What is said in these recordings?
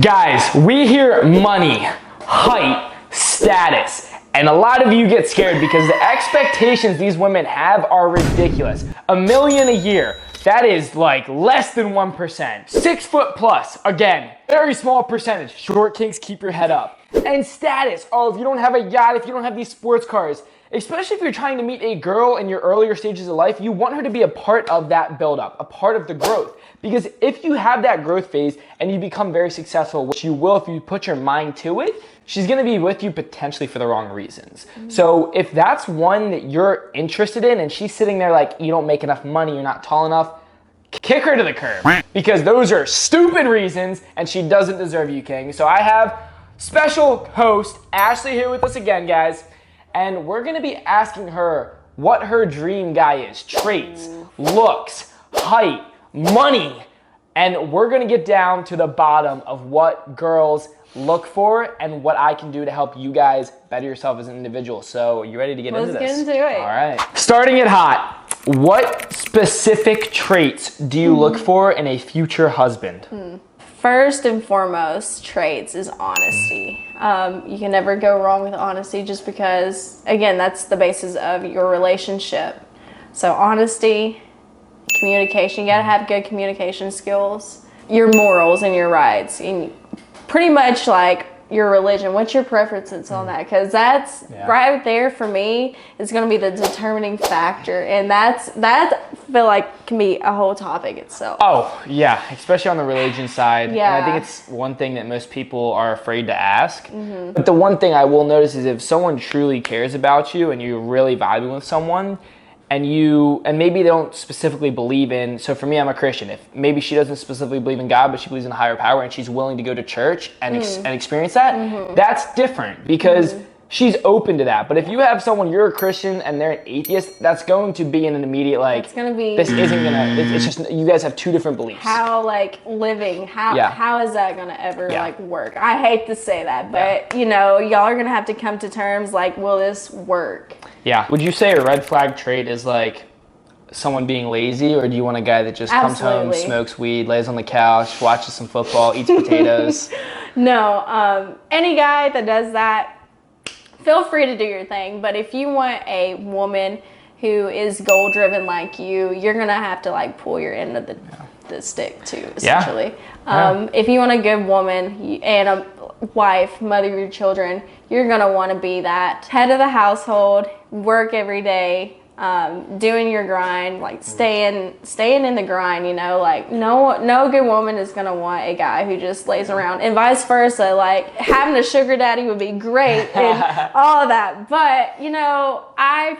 Guys, we hear money, height, status, and a lot of you get scared because the expectations these women have are ridiculous. $1 million a year, that is like less than 1%. 6 foot plus, again, very small percentage. Short kings, keep your head up. And status, oh, if you don't have a yacht, if you don't have these sports cars, especially if you're trying to meet a girl in your earlier stages of life, you want her to be a part of that build-up, a part of the growth. Because if you have that growth phase and you become very successful, which you will if you put your mind to it, she's gonna be with you potentially for the wrong reasons. So if that's one that you're interested in and she's sitting there like, you don't make enough money, you're not tall enough, kick her to the curb. Because those are stupid reasons and she doesn't deserve you, King. So I have special host Ashley here with us again, guys. And we're gonna be asking her what her dream guy is. Traits, looks, height, money. And we're gonna get down to the bottom of what girls look for and what I can do to help you guys better yourself as an individual. So you ready to get into this? Let's get into it. All right. Starting it hot, what specific traits do you look for in a future husband? First and foremost, traits is honesty. You can never go wrong with honesty just because, again, that's the basis of your relationship. So honesty, communication, you gotta have good communication skills, your morals and your rights, and pretty much like your religion. What's your preferences on that? Because that's right there for me is going to be the determining factor, and that I feel like can be a whole topic itself. Oh yeah, especially on the religion side. Yeah. And I think it's one thing that most people are afraid to ask. But the one thing I will notice is if someone truly cares about you and you're really vibing with someone, and maybe they don't specifically believe in, so for me, I'm a Christian. If maybe she doesn't specifically believe in God, but she believes in a higher power and she's willing to go to church and experience that, that's different because she's open to that. But if you have someone, you're a Christian and they're an atheist, that's going to be an immediate like, it's going to be, this isn't gonna, it's just, you guys have two different beliefs. How like living, how is that going to ever like work? I hate to say that, but you know, y'all are going to have to come to terms like, will this work? Yeah. Would you say a red flag trait is like someone being lazy, or do you want a guy that just comes home, smokes weed, lays on the couch, watches some football, eats potatoes? No. Any guy that does that, feel free to do your thing. But if you want a woman who is goal driven like you're going to have to like pull your end of the stick too, essentially. If you want a good woman and a wife, mother of your children, you're going to want to be that head of the household, work every day, doing your grind, like staying in the grind, you know, like no good woman is going to want a guy who just lays around, and vice versa. Like having a sugar daddy would be great and all of that, but you know, I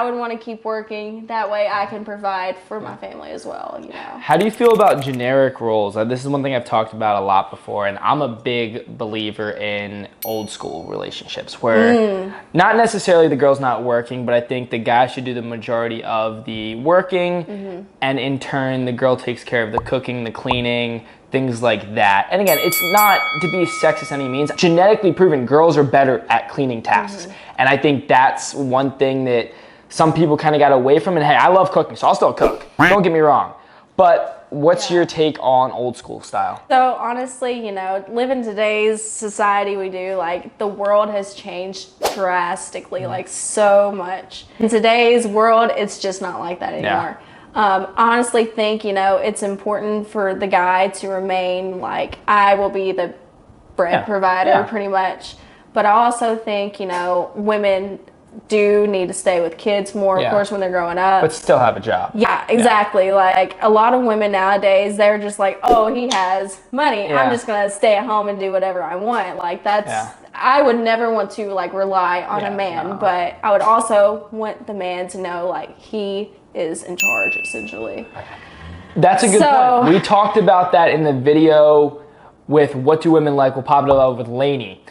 would want to keep working, that way I can provide for my family as well, you know. How do you feel about generic roles? This is one thing I've talked about a lot before, and I'm a big believer in old school relationships where not necessarily the girl's not working, but I think the guy should do the majority of the working, and in turn the girl takes care of the cooking, the cleaning, things like that. And again, it's not to be sexist any means. Genetically proven, girls are better at cleaning tasks. And I think that's one thing that some people kind of got away from. And hey, I love cooking, so I'll still cook. Don't get me wrong. But what's your take on old school style? So honestly, you know, live in today's society we do, like the world has changed drastically, like so much. In today's world, it's just not like that anymore. Honestly think, you know, it's important for the guy to remain like, I will be the bread provider pretty much. But I also think, you know, women do need to stay with kids more, of course, when they're growing up. But still have a job. Yeah, exactly. Like a lot of women nowadays, they're just like, oh, he has money. I'm just going to stay at home and do whatever I want. Like that's, I would never want to like rely on a man, but I would also want the man to know like he is in charge essentially. That's a good point. We talked about that in the video with What Do Women Like with Pablo Love with Lainey.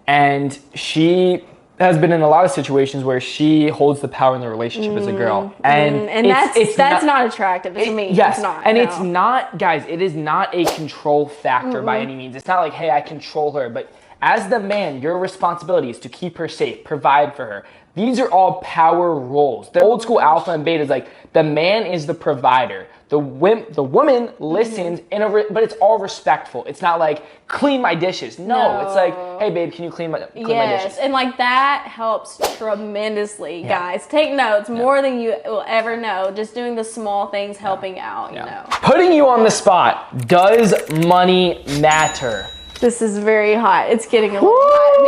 And she has been in a lot of situations where she holds the power in the relationship as a girl. And that's not attractive to me. Yes, it's not. And it's not, guys, it is not a control factor by any means. It's not like, hey, I control her, but As the man, your responsibility is to keep her safe, provide for her. These are all power roles. The old school alpha and beta is like the man is the provider. The woman listens, but it's all respectful. It's not like, clean my dishes. No, it's like, hey babe, can you clean my dishes? Yes, and like that helps tremendously, guys. Take notes, more than you will ever know. Just doing the small things, helping out, you know. Putting you on the spot, does money matter? This is very hot. It's getting a little hot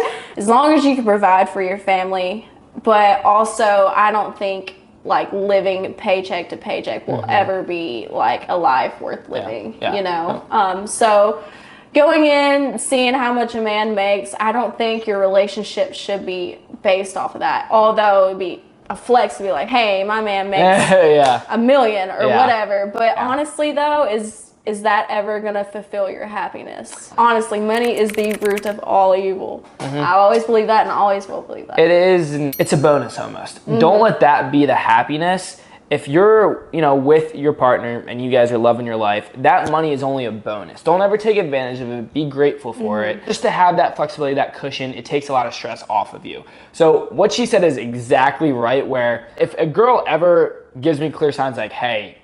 here. As long as you can provide for your family, but also I don't think like living paycheck to paycheck will ever be like a life worth living, you know? So going in, seeing how much a man makes, I don't think your relationship should be based off of that. Although it would be a flex to be like, hey, my man makes $1 million or whatever. But honestly though, is that ever gonna fulfill your happiness? Honestly, money is the root of all evil. I always believe that and I always will believe that. It is, it's a bonus almost. Don't let that be the happiness. If you're, you know, with your partner and you guys are loving your life, that money is only a bonus. Don't ever take advantage of it. Be grateful for it. Just to have that flexibility, that cushion, it takes a lot of stress off of you. So what she said is exactly right, where if a girl ever gives me clear signs like, hey,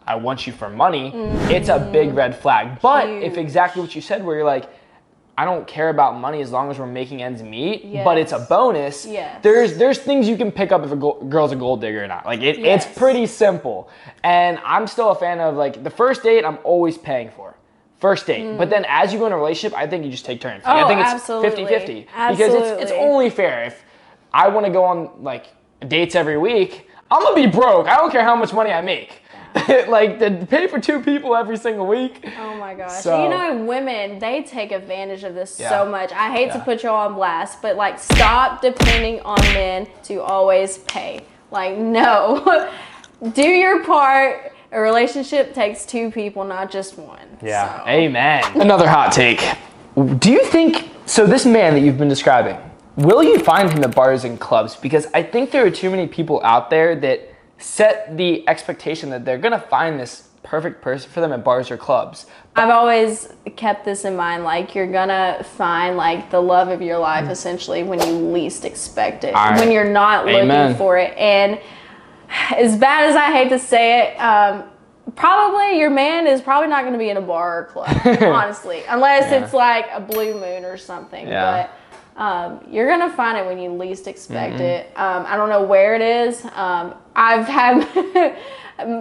I want you for money, it's a big red flag. But if exactly what you said, where you're like, I don't care about money as long as we're making ends meet, but it's a bonus. There's things you can pick up if a girl's a gold digger or not. Like it's pretty simple. And I'm still a fan of like the first date, I'm always paying for. First date. But then as you go in a relationship, I think you just take turns. I think it's 50-50. Because it's only fair. If I want to go on like dates every week, I'm gonna be broke. I don't care how much money I make. Like to pay for 2 people every single week. Oh my gosh. So, you know, women, they take advantage of this so much. I hate to put you all on blast, but like stop depending on men to always pay. Like no. Do your part. A relationship takes 2 people, not just one. Yeah. So. Amen. Another hot take. Do you think, so this man that you've been describing, will you find him at bars and clubs? Because I think there are too many people out there that set the expectation that they're gonna find this perfect person for them at bars or clubs. I've always kept this in mind, like you're gonna find like the love of your life essentially when you least expect it, when you're not looking for it. And as bad as I hate to say it, probably your man is probably not gonna be in a bar or club, honestly, unless it's like a blue moon or something. But you're gonna find it when you least expect it. I don't know where it is. I've had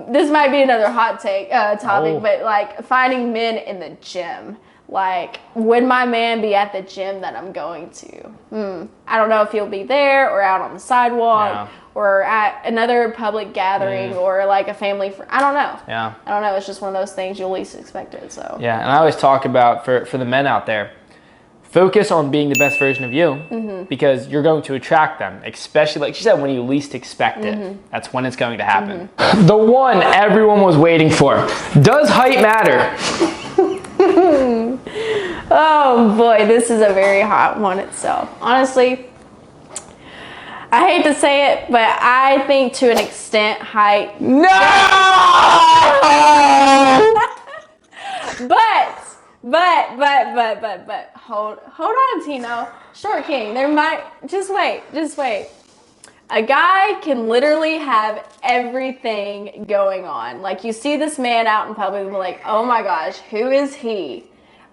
this might be another hot take topic, but like finding men in the gym. Like, would my man be at the gym that I'm going to? I don't know if he'll be there or out on the sidewalk or at another public gathering or like a family. I don't know. I don't know. It's just one of those things you'll least expect it. So and I always talk about for the men out there, focus on being the best version of you because you're going to attract them, especially like she said, when you least expect it. That's when it's going to happen. The one everyone was waiting for. Does height matter? Oh boy, this is a very hot one itself. Honestly, I hate to say it, but I think to an extent height. No! But hold on, Tino. Short King. There might just wait. A guy can literally have everything going on. Like you see this man out in public and be like, oh my gosh, who is he?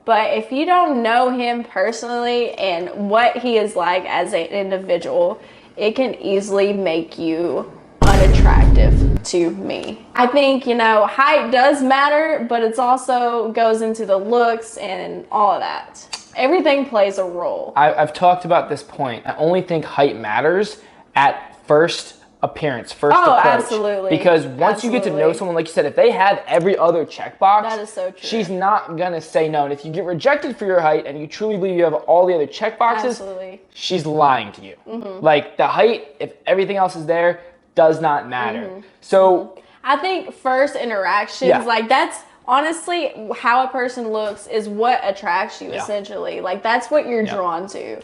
But if you don't know him personally and what he is like as an individual, it can easily make you unattractive to me. I think, you know, height does matter, but it's also goes into the looks and all of that. Everything plays a role. I've talked about this point. I only think height matters at first appearance, first approach. Absolutely. Because once you get to know someone, like you said, if they have every other checkbox, that is so true. She's not gonna say no. And if you get rejected for your height and you truly believe you have all the other checkboxes, she's lying to you. Like the height, if everything else is there, does not matter. So I think first interactions, like that's honestly how a person looks is what attracts you essentially. Like that's what you're drawn to.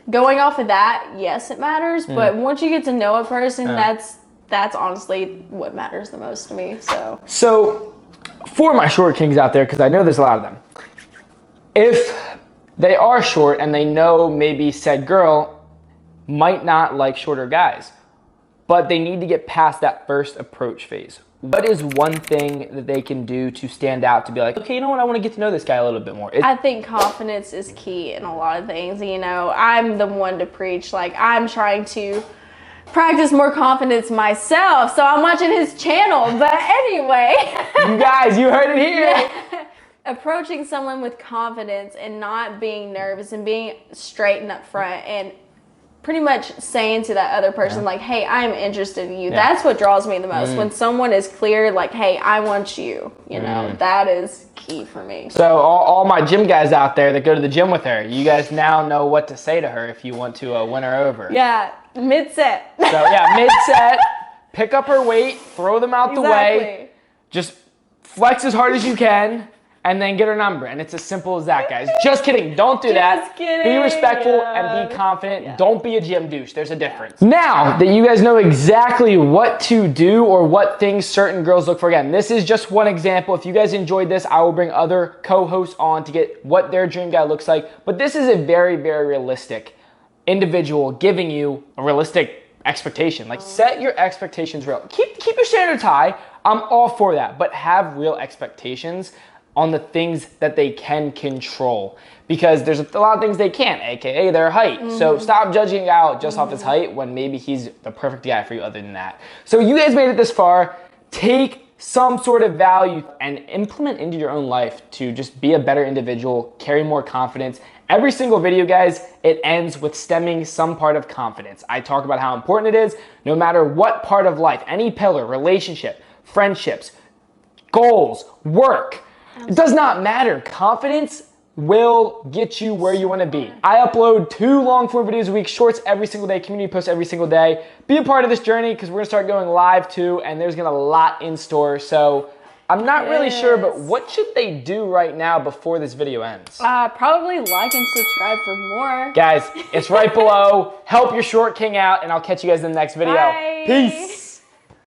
Going off of that, yes, it matters, but once you get to know a person, that's honestly what matters the most to me. So for my short kings out there, because I know there's a lot of them, if they are short and they know maybe said girl might not like shorter guys, but they need to get past that first approach phase. What is one thing that they can do to stand out, to be like, okay, you know what, I want to get to know this guy a little bit more? I think confidence is key in a lot of things. You know, I'm the one to preach. Like, I'm trying to practice more confidence myself, so I'm watching his channel. But anyway. You guys, you heard it here. Yeah. Approaching someone with confidence and not being nervous and being straight and upfront and pretty much saying to that other person, like, hey, I'm interested in you. That's what draws me the most. When someone is clear, like, hey, I want you, you know, that is key for me. So all my gym guys out there that go to the gym with her, you guys now know what to say to her if you want to win her over. Yeah, mid-set. So yeah, mid-set, pick up her weight, throw them out the way, just flex as hard as you can, and then get her number. And it's as simple as that, guys. Just kidding. Don't do that. Be respectful and be confident. Don't be a gym douche. There's a difference. Now that you guys know exactly what to do or what things certain girls look for, again, this is just one example. If you guys enjoyed this, I will bring other co-hosts on to get what their dream guy looks like. But this is a very, very realistic individual giving you a realistic expectation. Like, set your expectations real. Keep your standards high. I'm all for that. But have real expectations on the things that they can control, because there's a lot of things they can't, aka their height. So stop judging out just off his height when maybe he's the perfect guy for you other than that. So you guys made it this far. Take some sort of value and implement into your own life to just be a better individual, carry more confidence. Every single video, guys, it ends with stemming some part of confidence. I talk about how important it is, no matter what part of life, any pillar, relationship, friendships, goals, work. It does not matter. Confidence will get you where you want to be. I upload 2 long form videos a week, shorts every single day, community posts every single day. Be a part of this journey because we're going to start going live too, and there's going to be a lot in store. So I'm not really sure, but what should they do right now before this video ends? Probably like and subscribe for more. Guys, it's right below. Help your short king out, and I'll catch you guys in the next video. Bye. Peace.